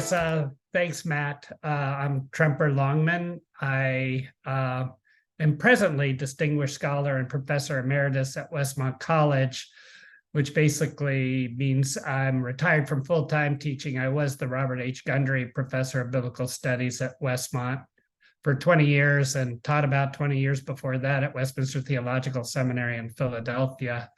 Yes, thanks, Matt. I'm Tremper Longman. I am presently Distinguished Scholar and Professor Emeritus at Westmont College, which basically means I'm retired from full-time teaching. I was the Robert H. Gundry Professor of Biblical Studies at Westmont for 20 years and taught about 20 years before that at Westminster Theological Seminary in Philadelphia.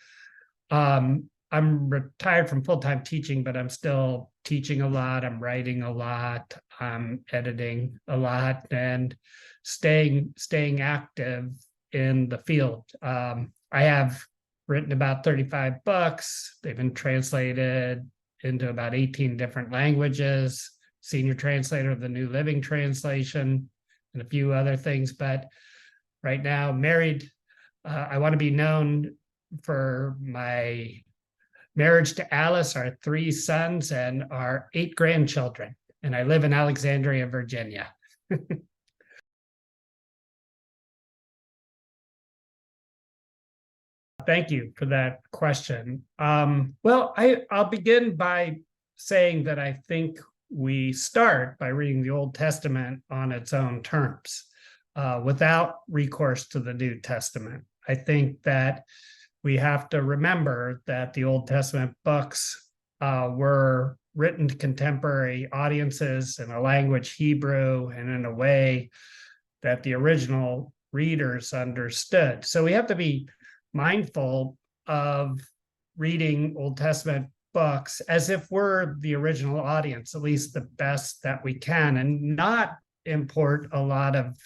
I'm retired from full-time teaching, but I'm still teaching a lot. I'm writing a lot. I'm editing a lot and staying active in the field. I have written about 35 books. They've been translated into about 18 different languages, senior translator of the New Living Translation, and a few other things. But right now, married. I want to be known for my marriage to Alice, our 3 sons, and our 8 grandchildren. And I live in Alexandria, Virginia. Thank you for that question. Well, I'll begin by saying that I think we start by reading the Old Testament on its own terms, without recourse to the New Testament. I think that we have to remember that the Old Testament books were written to contemporary audiences in a language, Hebrew, and in a way that the original readers understood. So we have to be mindful of reading Old Testament books as if we're the original audience, at least the best that we can, and not import a lot of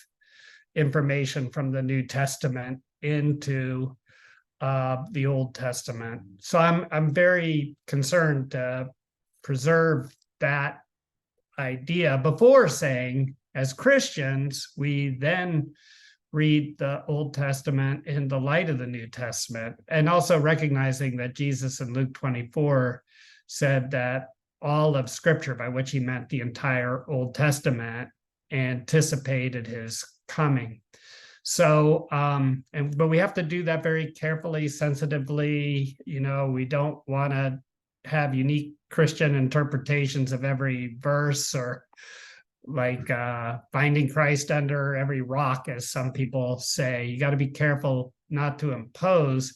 information from the New Testament into the Old Testament. So I'm very concerned to preserve that idea before saying, as Christians, we then read the Old Testament in the light of the New Testament, and also recognizing that Jesus in Luke 24 said that all of Scripture, by which he meant the entire Old Testament, anticipated his coming. So, but we have to do that very carefully, sensitively. We don't want to have unique Christian interpretations of every verse, or like finding Christ under every rock, as some people say. You got to be careful not to impose.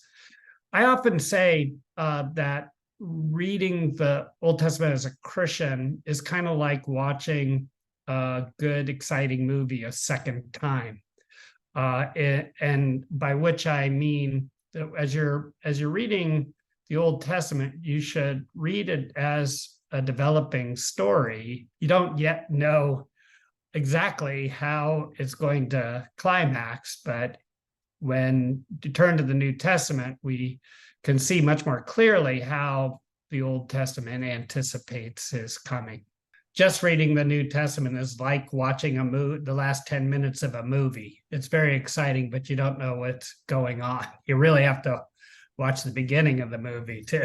I often say that reading the Old Testament as a Christian is kind of like watching a good, exciting movie a second time. And by which I mean that as you're reading the Old Testament, you should read it as a developing story. You don't yet know exactly how it's going to climax, but when you turn to the New Testament, we can see much more clearly how the Old Testament anticipates his coming. Just reading the New Testament is like watching the last 10 minutes of a movie. It's very exciting, but you don't know what's going on. You really have to watch the beginning of the movie too.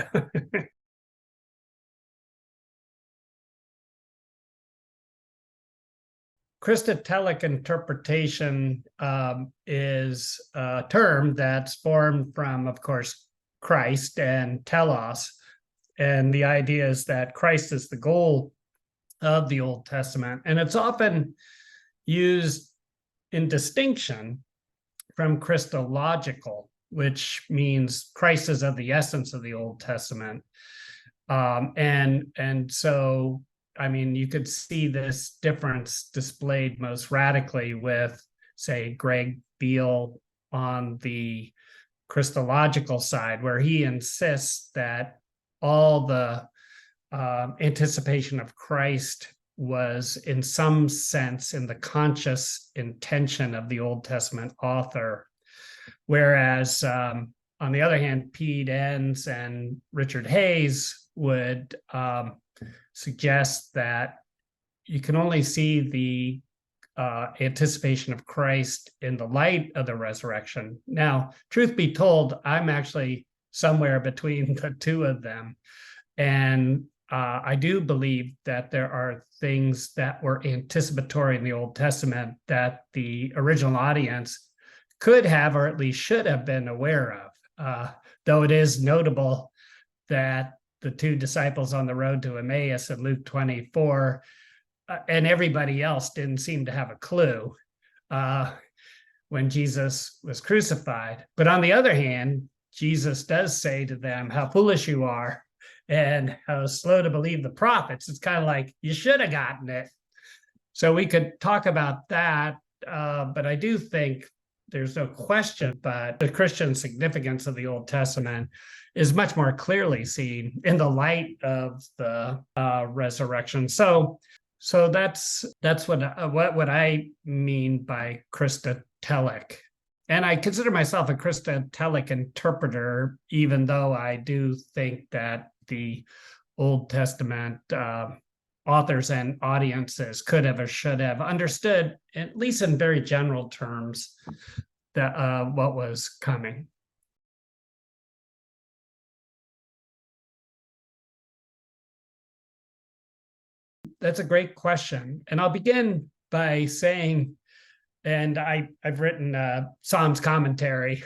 Christotélique interpretation is a term that's formed from, of course, Christ and telos. And the idea is that Christ is the goal of the Old Testament. And it's often used in distinction from Christological, which means Christ is of the essence of the Old Testament. And so, I mean, you could see this difference displayed most radically with, say, Greg Beale on the Christological side, where he insists that all the anticipation of Christ was in some sense in the conscious intention of the Old Testament author. Whereas on the other hand, Pete Enns and Richard Hayes would suggest that you can only see the anticipation of Christ in the light of the resurrection. Now, truth be told, I'm actually somewhere between the two of them. And I do believe that there are things that were anticipatory in the Old Testament that the original audience could have, or at least should have been aware of. Though it is notable that the 2 disciples on the road to Emmaus in Luke 24 and everybody else didn't seem to have a clue when Jesus was crucified. But on the other hand, Jesus does say to them, how foolish you are and how slow to believe the prophets. It's kind of like, you should have gotten it. So we could talk about that, but I do think there's no question, but the Christian significance of the Old Testament is much more clearly seen in the light of the resurrection. So that's what I mean by christotélique. And I consider myself a christotélique interpreter, even though I do think that the Old Testament authors and audiences could have or should have understood, at least in very general terms, that what was coming. That's a great question. And I'll begin by saying, and I've written a Psalms commentary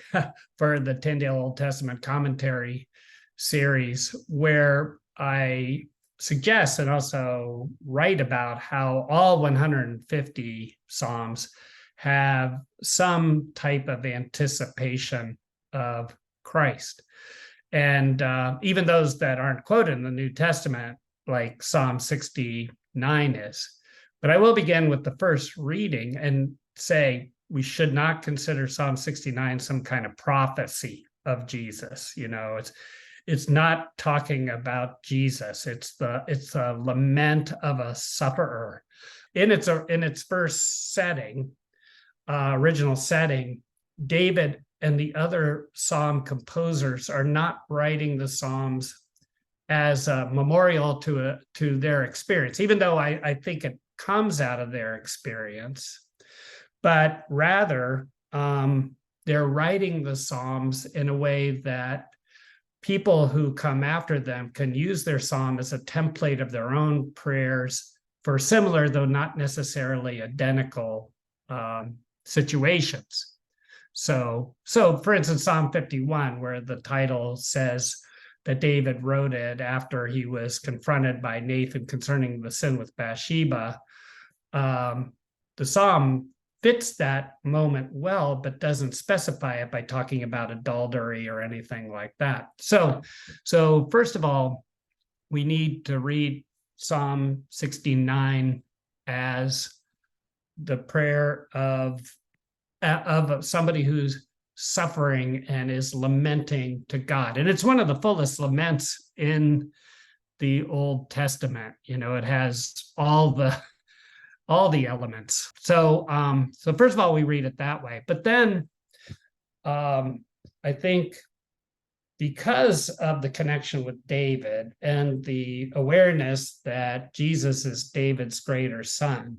for the Tyndale Old Testament commentary series, where I suggest and also write about how all 150 Psalms have some type of anticipation of Christ. And even those that aren't quoted in the New Testament, like Psalm 69 is. But I will begin with the first reading and say we should not consider Psalm 69 some kind of prophecy of Jesus. It's not talking about Jesus. It's a lament of a sufferer. In its first setting, original setting, David and the other psalm composers are not writing the psalms as a memorial to their experience, even though I think it comes out of their experience, but rather they're writing the psalms in a way that people who come after them can use their psalm as a template of their own prayers for similar, though not necessarily identical, situations. So for instance, Psalm 51, where the title says that David wrote it after he was confronted by Nathan concerning the sin with Bathsheba, the psalm fits that moment well, but doesn't specify it by talking about adultery or anything like that. So first of all, we need to read Psalm 69 as the prayer of somebody who's suffering and is lamenting to God. And it's one of the fullest laments in the Old Testament. It has all the elements. So first of all, we read it that way. But then I think because of the connection with David and the awareness that Jesus is David's greater son,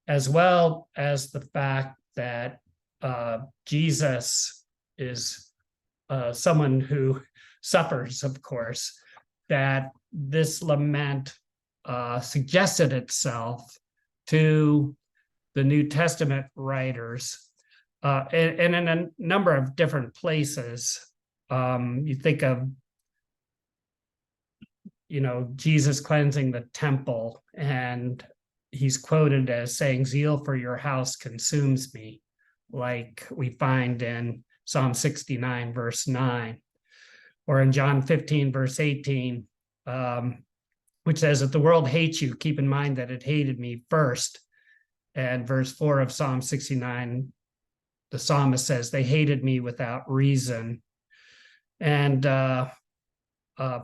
as well as the fact that Jesus is someone who suffers, of course, that this lament suggested itself to the New Testament writers, and in a number of different places. You think of, Jesus cleansing the temple, and he's quoted as saying, "Zeal for your house consumes me," like we find in Psalm 69, verse 9, or in John 15, verse 18, which says, "If the world hates you, keep in mind that it hated me first." And verse 4 of Psalm 69, the psalmist says, "They hated me without reason." And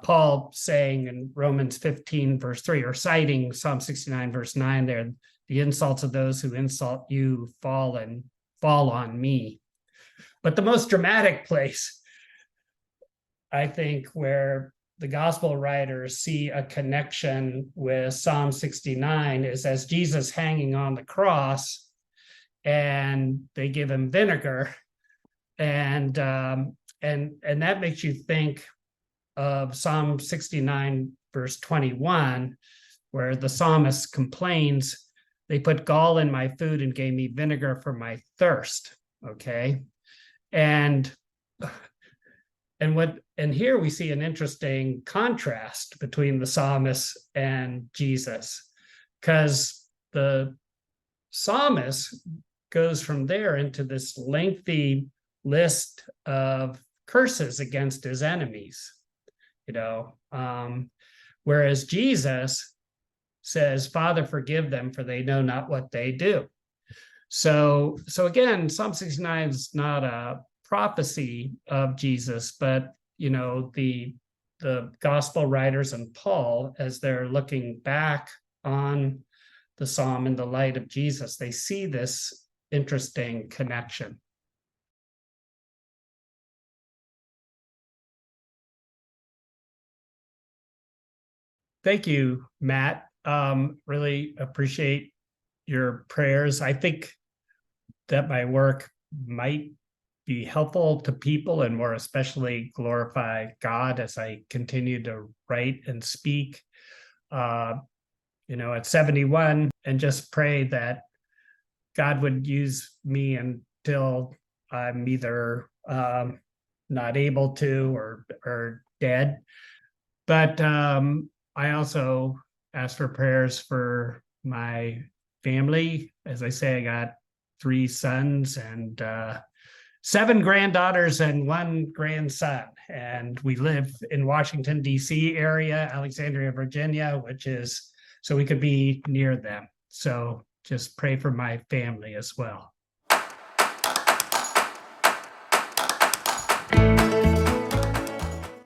Paul saying in Romans 15, verse 3, or citing Psalm 69, verse 9 there, "The insults of those who insult you fall on me." But the most dramatic place, I think, where the gospel writers see a connection with Psalm 69 is as Jesus hanging on the cross, and they give him vinegar, and that makes you think of Psalm 69, verse 21, where the psalmist complains, "They put gall in my food and gave me vinegar for my thirst." Okay, and here we see an interesting contrast between the psalmist and Jesus. because the psalmist goes from there into this lengthy list of curses against his enemies, whereas Jesus says, Father, forgive them, for they know not what they do. So again, Psalm 69 is not a prophecy of Jesus, but the gospel writers and Paul, as they're looking back on the psalm in the light of Jesus, they see this interesting connection. Thank you, Matt. Really appreciate your prayers. I think that my work might be helpful to people, and more especially glorify God as I continue to write and speak, at 71, and just pray that God would use me until I'm either not able to or dead. But I also ask for prayers for my family. As I say, I got 3 sons and 7 granddaughters and 1 grandson. And we live in Washington, D.C. area, Alexandria, Virginia, which is so we could be near them. So just pray for my family as well.